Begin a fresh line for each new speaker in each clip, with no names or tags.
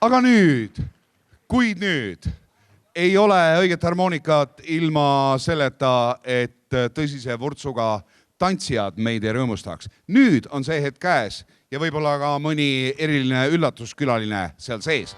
Aga nüüd, kuid nüüd ei ole õiget harmoonikat ilma selleta, et tõsise vurtsuga tantsijad meid ei rõõmustaks. Nüüd on see hetk käes ja võib-olla ka mõni eriline üllatuskülaline seal sees.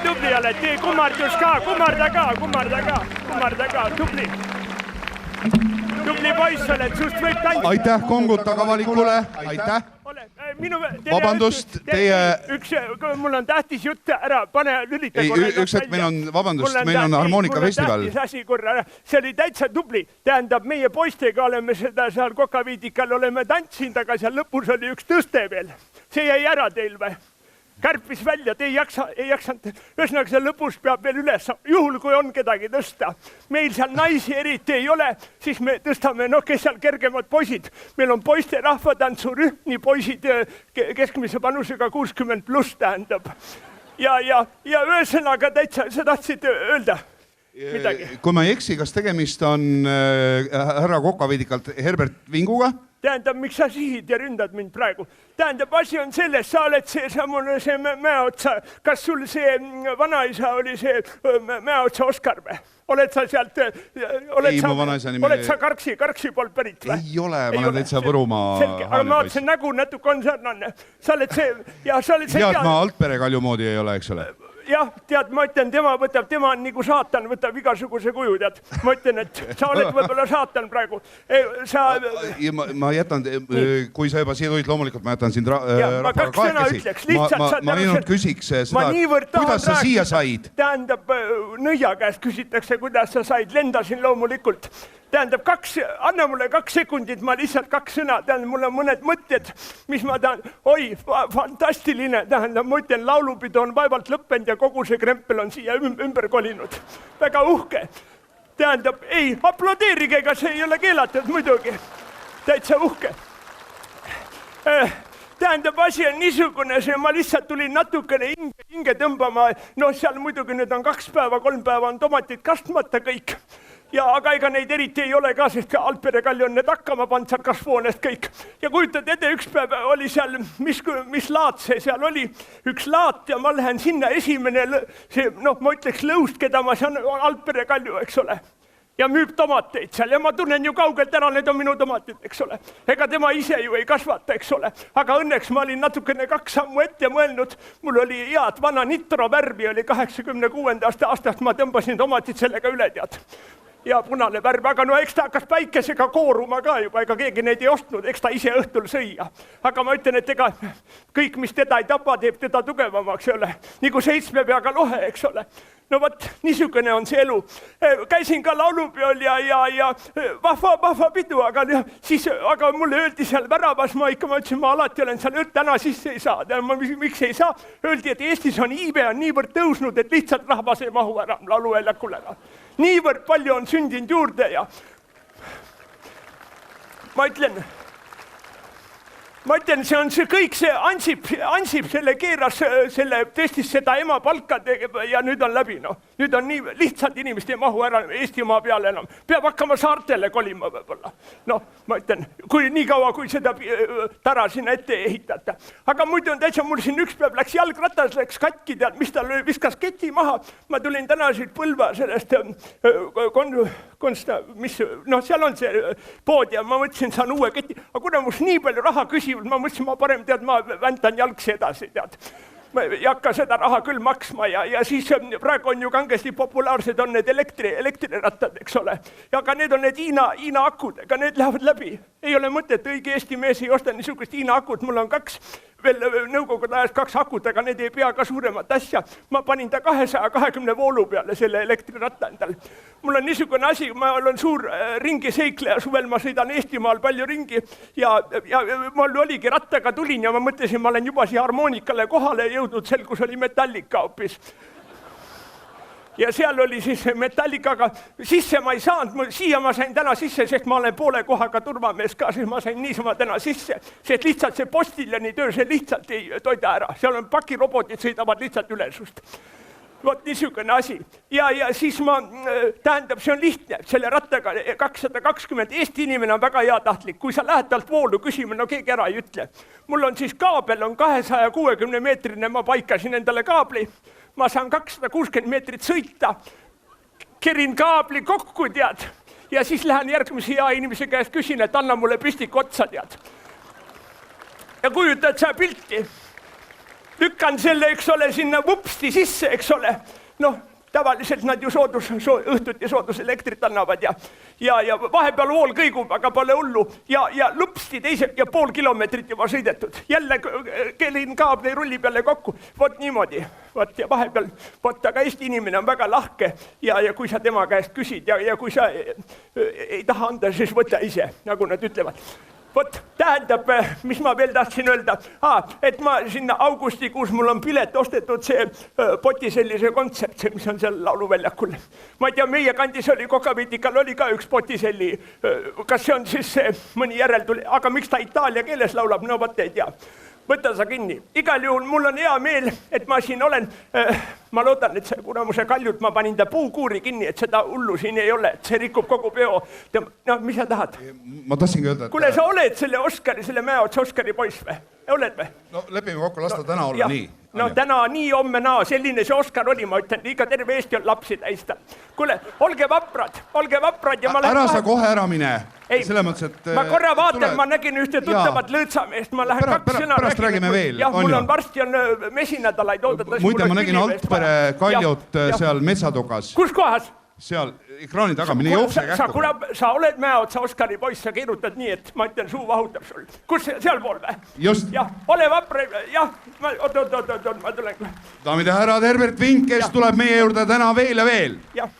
Tubli oled, tee kummardus ka, kummarda ka, tubli. Tubli poiss oled, sust võib tantsida.
Aitäh konguta valikule, aitäh. Vabandust, teie...
Mul on tähtis jutt ära, pane lülita korra.
Üks hetk, meil on harmoonikafestival.
See oli täitsa tubli. Tähendab, meie poistega oleme seda seal Kokaviidikal oleme tantsinud, aga seal lõpus oli üks tõste veel. See jäi ära teil või? Kärpis välja, te ei jaksanud. Ühesõnaga, see lõpus peab veel üles, juhul kui on kedagi tõsta. Meil seal naisi eriti ei ole, siis me tõstame, kes seal kergemad poisid. Meil on poiste rahvatantsurühm, nii poisid keskmise panusega 60+ tähendab. Ja ühesõnaga täitsa, sa tahtsid öelda midagi?
Kui ma ei eksi, kas tegemist on härra Kokaviidikalt Herbert Vinguga?
Tähendab, miks sa sihid ja ründad mind praegu? Tähendab, asi on selles, sa oled see Mäeotsa, kas sul see vanaisa oli see Mäeotsa Oskar või? Oled sa sealt, oled sa Karksi poolt pärit või?
Ei ole, ma olen täitsa Võrumaa.
Selge, aga ma vaatasin nägu natuke on sarnane. Sa oled see, ja sa oled see...
Head ma Altpere Kalju moodi ei ole, eks ole?
jah, tead, ma ütlen, tema on nagu saatan, võtab igasuguse kuju, tead. Ma ütlen, et sa oled võib-olla saatan praegu.
Ma jätan, kui sa juba siia tulid, loomulikult ma jätan sind
rahvaga kahekesi.
Ma ainult küsiks seda, kuidas sa siia said?
Tähendab, nõia käest küsitakse, kuidas sa said, lendasin loomulikult. Tähendab, anna mulle 2 sekundit, ma lihtsalt 2 sõna, tähendab, mul on mõned mõtted, mis ma tahan, fantastiline, tähendab, ma ütlen, laulupidu on vaevalt lõppenud ja kogu see krempel on siia ümber kolinud. Väga uhke. Tähendab, ei, aplodeerige, ega see ei ole keelatud muidugi. Täitsa uhke. Tähendab, asi on niisugune, ma lihtsalt tulin natukene hinge tõmbama, seal muidugi nüüd on 2 päeva, 3 päeva on tomatid kastmata kõik. Aga ega neid eriti ei ole ka, sest Alpere Kalli on need hakkama pannud seal kasvuhoonest kõik. Ja kujutad ette, üks päev oli seal, mis laat see seal oli, üks laat ja ma lähen sinna esimene, ma ütleks lõust, keda ma saan Alpere Kalju, eks ole. Ja müüb tomateid seal ja ma tunnen ju kaugelt ära, need on minu tomatid, eks ole. Ega tema ise ju ei kasvata, eks ole. Aga õnneks ma olin natukene 2 sammu ette mõelnud. Mul oli head vana nitro värvi, oli 86. aastast, ma tõmbasin tomatid sellega üle, tead. Ja punane värv, aga eks ta hakkas päikesega kooruma ka juba, ega keegi neid ei ostnud, eks ta ise õhtul sõia. Aga ma ütlen, et ega kõik, mis teda ei tapa, teeb teda tugevamaks, ei ole. Nagu 7 peaga lohe, eks ole. No võt, niisugune on see elu. Käisin ka laulupeol ja vahva pidu, aga mulle öeldi seal väravas, ma ütlesin, ma alati olen seal, täna sisse ei saa. Miks ei saa? Öeldi, et Eestis on iive on niivõrd tõusnud, et lihtsalt rahvas ei mahu ära lauluväljakule. Niivõrd palju on sündinud juurde ja ma ütlen, see on see kõik, see Ansip selle keeras, selle testis seda ema palka ja nüüd on läbi, Nüüd on nii, lihtsalt inimest ei mahu ära Eestimaa peale enam. Peab hakkama saartele kolima võib-olla. Ma ütlen, nii kaua, kui seda tara sinna ette ehitata. Aga muidu on täitsa, mul siin üks päev läks jalgratas, läks katki, tead, mis tal viskas keti maha. Ma tulin täna siit Põlva sellest seal on see pood ja ma mõtlesin, saan uue keti. Aga kuna must nii palju raha küsivad, ma mõtlesin, ma parem tead, ma väntan jalgsi edasi, tead. Ma ei hakka seda raha küll maksma ja siis praegu on ju kangesti populaarsed on need elektrirattad, eks ole. Ja ka need on need Hiina akud, ega need lähevad läbi. Ei ole mõtet, õige Eesti mees ei osta niisugust Hiina akut, mul on 2 veel nõukogude ajast 2 akut, aga need ei pea ka suuremat asja. Ma panin ta 220 voolu peale selle elektriratta endal. Mul on niisugune asi, ma olen suur ringiseikleja, suvel ma sõidan Eestimaal palju ringi ja mul oligi rattaga tulin ja ma mõtlesin, ma olen juba siia harmoonikale kohale jõudnud, sel kus oli Metallica hoopis. Ja seal oli siis Metallikaga, sisse ma ei saanud, siia ma sain täna sisse, sest ma olen poole kohaga turvamees ka, siis ma sain niisama täna sisse, sest lihtsalt see postiljani töö, see lihtsalt ei toida ära, seal on pakirobotid sõidavad lihtsalt ülesust. Vot niisugune asi. Ja siis tähendab, see on lihtne, selle rattaga 220, Eesti inimene on väga hea tahtlik, kui sa lähed talt voolu küsima, keegi ära ei ütle. Mul on siis kaabel, on 260 meetrine, ma paikasin endale kaabli, ma saan 260 meetrit sõita, kerin kaabli kokku, tead, ja siis lähen järgmise hea inimese käest küsin, et anna mulle pistik otsa, tead. Ja kujutad sa pilti, lükkan selle, eks ole, sinna vupsti sisse, eks ole, tavaliselt nad ju õhtuti sooduselektrit annavad ja vahepeal vool kõigub, aga pole hullu ja lupsti teised ja pool kilomeetrit juba sõidetud. Jälle kelin kaabli rulli peale kokku, vot niimoodi. Ja vahepeal, aga Eesti inimene on väga lahke ja kui sa tema käest küsid ja kui sa ei taha anda, siis võta ise, nagu nad ütlevad. Vot, tähendab, mis ma veel tahtsin öelda, et ma sinna augustikuus mul on pilet ostetud see Potisellise kontsert, mis on seal lauluväljakul. Ma ei tea, meie kandis oli, Kokaviitikal oli ka üks Potiselli, kas see on siis mõni järeltuli, aga miks ta itaalia keeles laulab, no vot ei tea. Võta sa kinni. Igal juhul mul on hea meel, et ma siin olen. Ma loodan, et see kuramuse kaljut ma panin ta puukuuri kinni, et seda hullu siin ei ole, et see rikub kogu peo. Mis sa tahad?
Ma tahtsingi öelda, et...
Kuule, sa oled selle Oskari, selle Mäeotsa Oskari poiss või? Oled või?
No lepime kokku, lasta täna olla nii.
No täna nii, homme naa, selline see Oskar oli, ma ütlen, iga terve Eesti on lapsi täista. Kuule, olge vaprad ja ma lähen...
Ära sa kohe ära mine.
Ei,
Selle mõttes, et
ma korra vaatan, ma nägin ühte tuttavat lõõtsameest, ma lähen kaks sõna
pärast räägime veel.
Jah, mul on varsti mesinädalaid oodatas.
Muide, ma nägin Altpere Kaljut seal metsatogas.
Kus kohas?
Seal ekraani taga, mine jookse kähku.
Sa oled Mäeotsa Oskari poiss, sa keerutad nii, et ma ütlen, suu vahutab sul. Kus seal pool või?
Just.
Jah, ole vapre, jah, oot, ma tulen.
Daamid ja härrad, Herbert Vink, kes tuleb meie juurde täna veel ja veel.
Jah.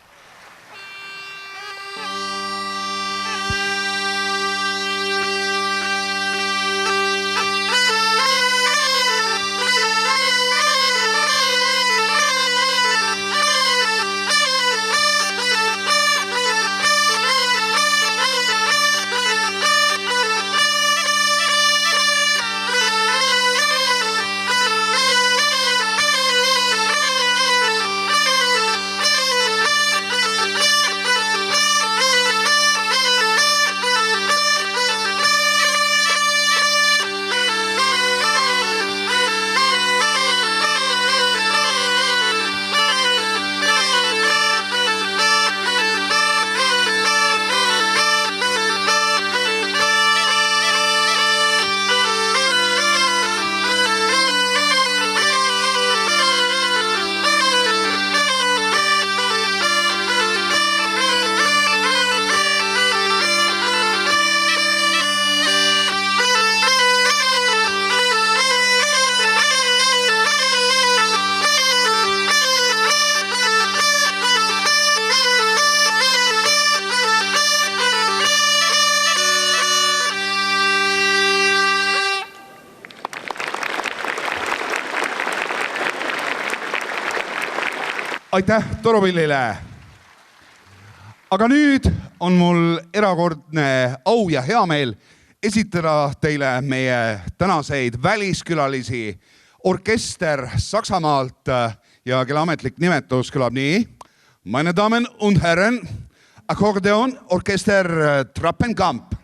Aitäh Torupillile. Aga nüüd on mul erakordne au ja hea meel esitada teile meie tänaseid väliskülalisi orkester Saksamaalt ja kelle ametlik nimetus kõlab nii. Meine Damen und Herren, Akkordeon Orkester Trappenkamp.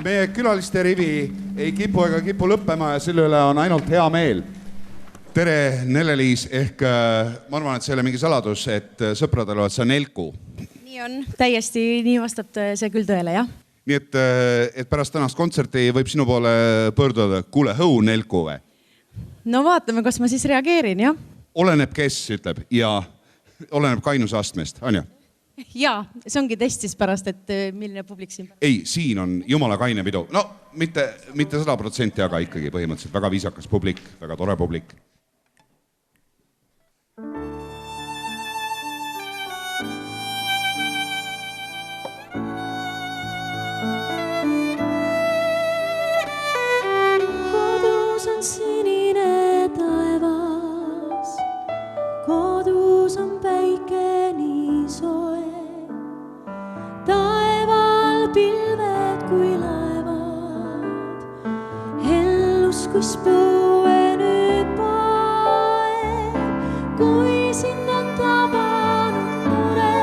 Meie külaliste rivi ei kipu ega kipu lõppema ja selle üle on ainult hea meel. Tere, Nelle-Liis, ehk ma arvan, et see ei ole mingi saladus, et sõpradel oled sa Nelku.
Nii on, täiesti nii vastab see küll tõele, jah.
Nii et pärast tänast kontserti võib sinu poole pöörduda, kuule hõu Nelku või?
No vaatame, kas ma siis reageerin, jah.
Oleneb kes, ütleb, ja oleneb kainusastmest, on ju?
Jaa, see ongi test siis pärast, et milline publik siin.
Ei, siin on jumala kaine pidu. No, mitte 100%, aga ikkagi põhimõtteliselt väga viisakas publik, väga tore publik.
Kodus on sinine taevas, kodus on päike nii soe. Taeval pilved kui laevad, hellus kus põue nüüd paeb. Kui sind on tabanud mure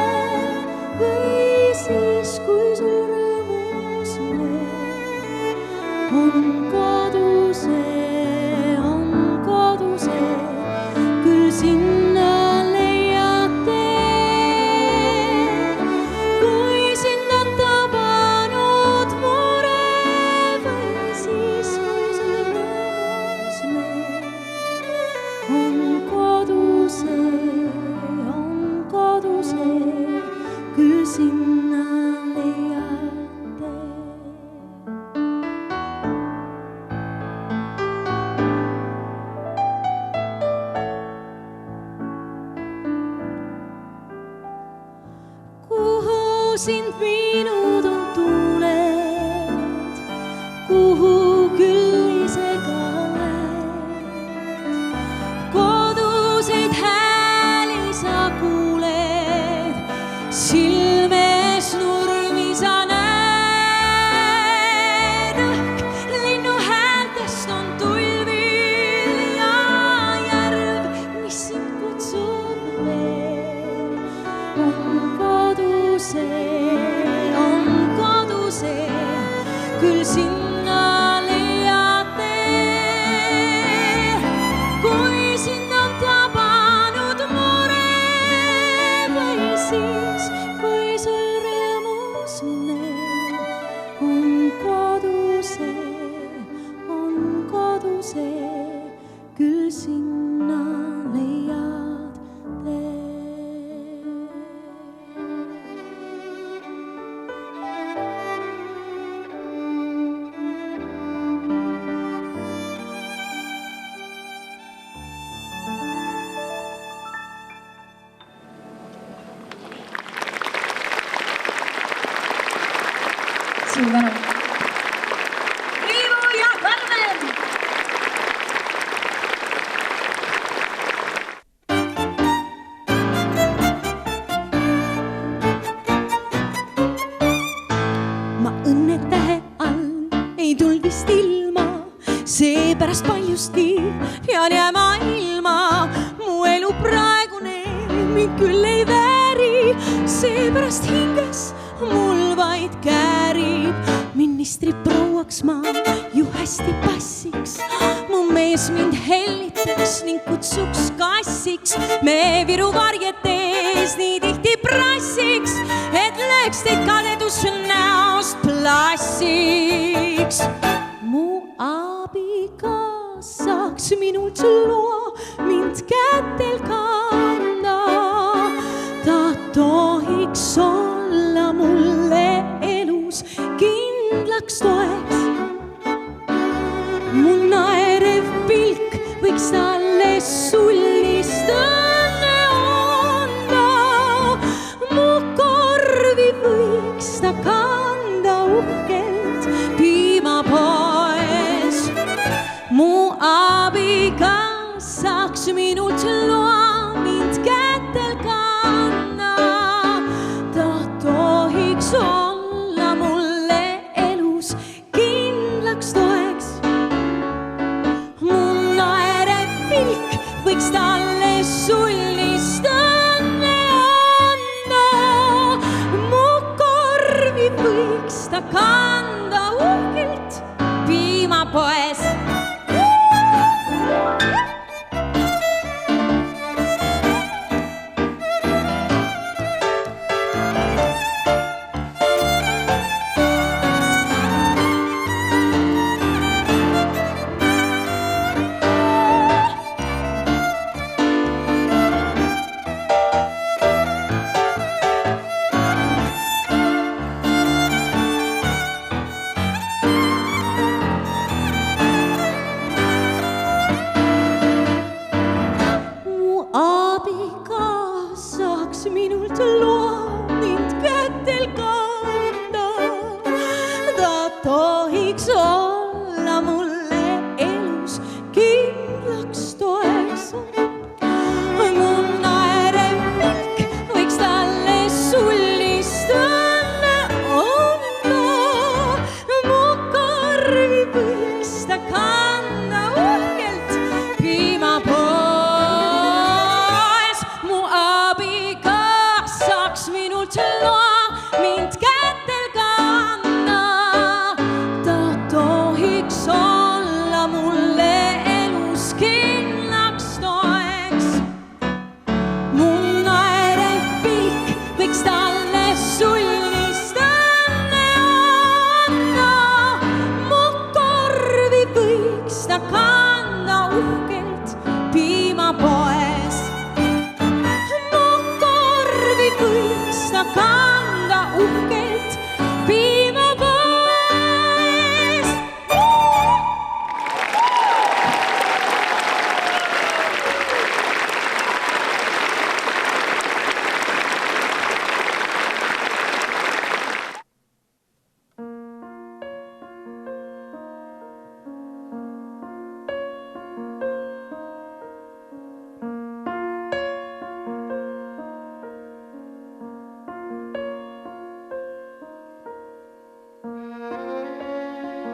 või siis kui sul rõõmus mees. On koduse, küll sinna sind viinud on tuuled, kuhu küll ise ka lähed. Koduseid hääli sa kuuled, silmes nurmi sa näed. Linnu häältest on tulvil ja järv, mis sind kutsub veel. On koduse, küll sinna leiate. Kui sind on tabanud mure või siis, kui sul rõõmus meel. On koduse, küll sinna leiate.
Suur tänu. Riivu ja Karmen!
Ma õnnetähe all ei tulnud vist ilma, seepärast paljusti pean jääma ilma. Mu elu praegune mind küll ei vääri, seepärast hinges mul vaid käärib. Ministri prouaks ma ju hästi passiks, mu mees mind hellitaks ning kutsuks kassiks. Me Viru varjetes nii tihti prassiks, et lööks teid kadedus näost plassiks. Mu abikaasaks minult loa mind kätel kanda, ta tohiks olla mulle elus kindlaks toeks. Mu naerev pilk võiks talle sullist õnne anda. Mu korvi võiks ta kanda uhkelt piimapoes. Mu abikaasaks minult loa mind kätel kanda, ta tohiks olla mulle elus kindlaks toeks. Mu naerev pilk võiks talle sullist õnne anda. Mu korvi võiks ta kanda uhkelt piimapoes.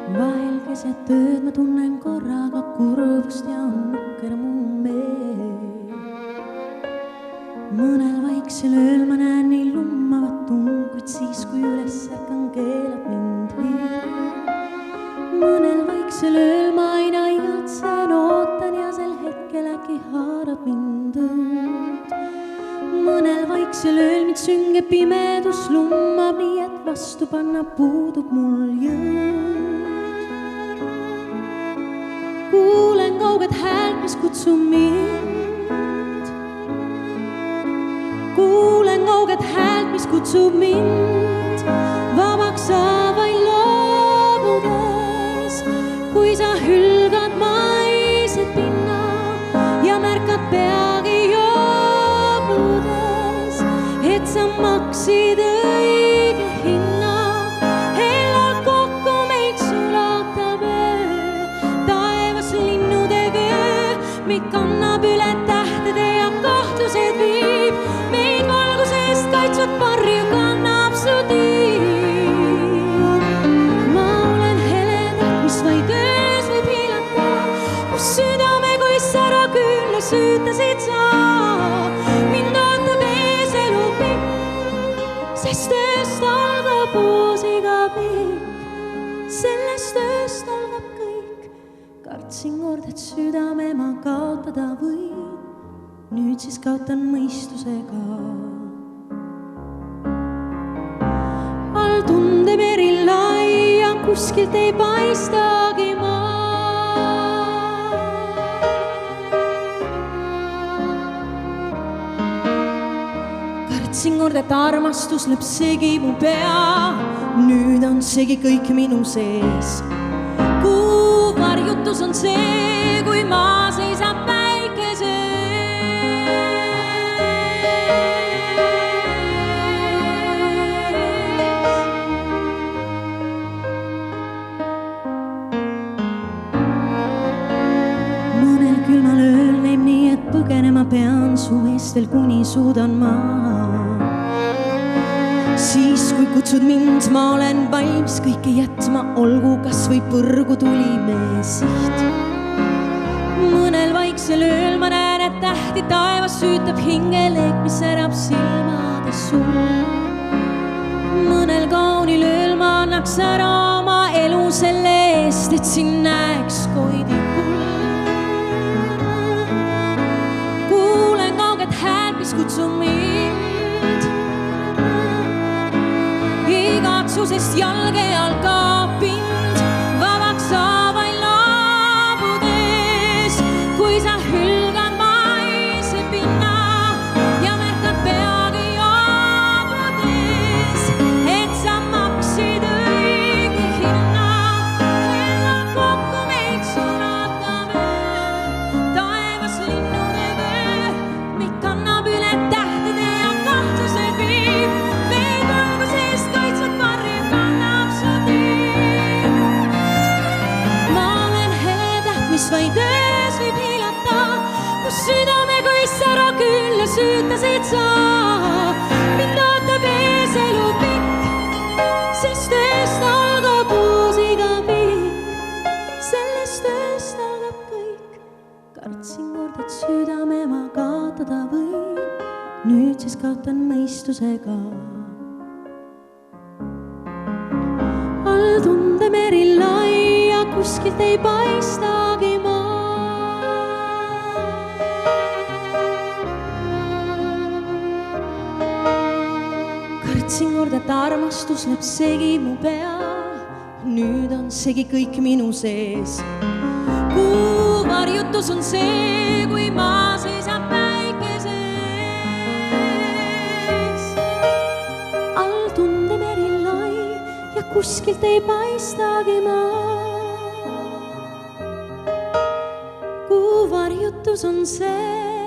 Vahel keset ööd ma tunnen korraga kurvust ja on nukker mu meel. Mõnel vaiksel ööl ma näen nii lummavat tund, kuid siis kui üles ärkan keelab mind hirm. Mõnel vaiksel ööl ma aina igatsen, ootan ja sel hetkel äkki haarab mind õud. Mõnel vaiksel ööl mind sünge pimedus lummab, nii et vastu panna puudub mul jõud. Kuulen kauget häält, mis kutsub mind. Kuulen kauget häält, mis kutsub mind. Vabaks saavain loobudes, kui sa hülgad maised pinna ja märkad peagi joobudes, et sa maksid õige hinna. Hellalt kokku meid sulatab öö, taevas linnude vöö, meid kannab üle tähtede ja kahtlused viib, meid valgusest kaitsvat varju kannab su tiib. Ma olen heledat, mis vaid öös võib hiilata, kus südame kui sära külla süütasid sa. Mind ootab ees elu pikk, sest ööst algab uus iga pikk. Sellest ööst algab kõik. Kartsin kord, et südame ma kaotada võin, nüüd siis kaotan mõistusega. All tundemeri laia, kuskilt ei paistagi maa. Kartsin kord, et armastus lööb segi mu pea, nüüd on segi kõik minu sees. Kuu varjutus on see, kui maa seisab päikese külmal ööl näib nii, et põgenema pean su eest veel kuni suudan ma. Siis kui kutsud mind, ma olen valmis kõike jätma, olgu kas või põrgu tuli meie siht. Mõnel vaiksel ööl ma näen, et tähti taevas süütab hingeleek, mis ärab silmades sul. Mõnel kaunil ööl ma annaks ära oma elu selle eest, et siin näeks koidi kuld. Kutsub mind igatsusest jalge all kaab pind, vabaks saavain laabudes, kui sa hülgad maise pinna ja märkad peagi joobudes, et sa maksid õige hinna. Hellalt kokku meid sulatab öö, taevas linnude vöö, meid kannab üle tähtede ja kahtlused viib, meid valgusest kaitsvat varju kannab su tiib. Ma olen heletäht, mis vaid öös võib hiilata, kus südame kui sära külla süütasid sa. Mind ootab ees elu pikk, sest ööst algab uus iga pikk. Sellest ööst algab kõik. Kartsin kord, et südame ma kaotada võin, nüüd siis kaotan mõistusega. All tundemeri laia, kuskilt ei paistagi maa. Kartsin kord, et armastus lööb segi mu pea, nüüd on segi kõik minu sees. Kuu varjutus on see, kui maa seisab päikeses. All tundemeri lai ja kuskilt ei paistagi maa. Kuu varjutus on see,